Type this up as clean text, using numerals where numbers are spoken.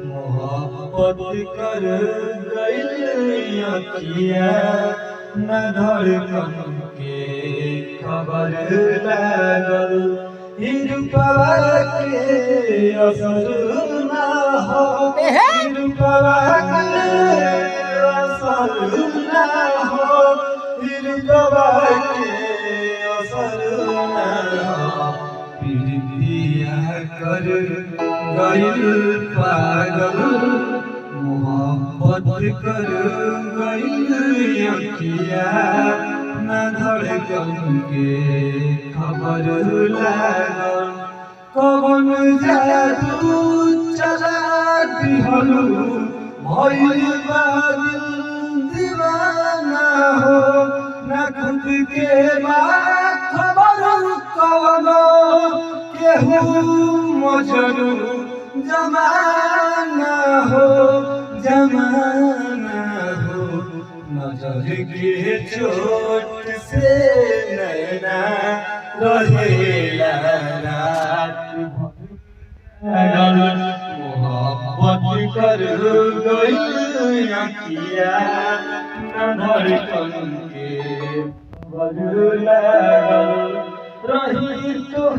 मोहब्बत कर गई अखिया न धड़कन के खबर लागल हिरपवा के असर ना हो हिरपवा के असर ना हो हिरपवा के असर ना हो प्रीतिया कर गइल पागल मोहब्बत कर गइल अखिया न धड़कन के खबर लागल कौन जादू चला दिहलू भइल बा दिल दीवाना हो न खुद के बा खबर कवनो केहू मजनू जमाना हो नजर के चोट से नैना रहेला रात भर मोहब्बत कर गई अखिया न धड़कन के खबर लागल रही तो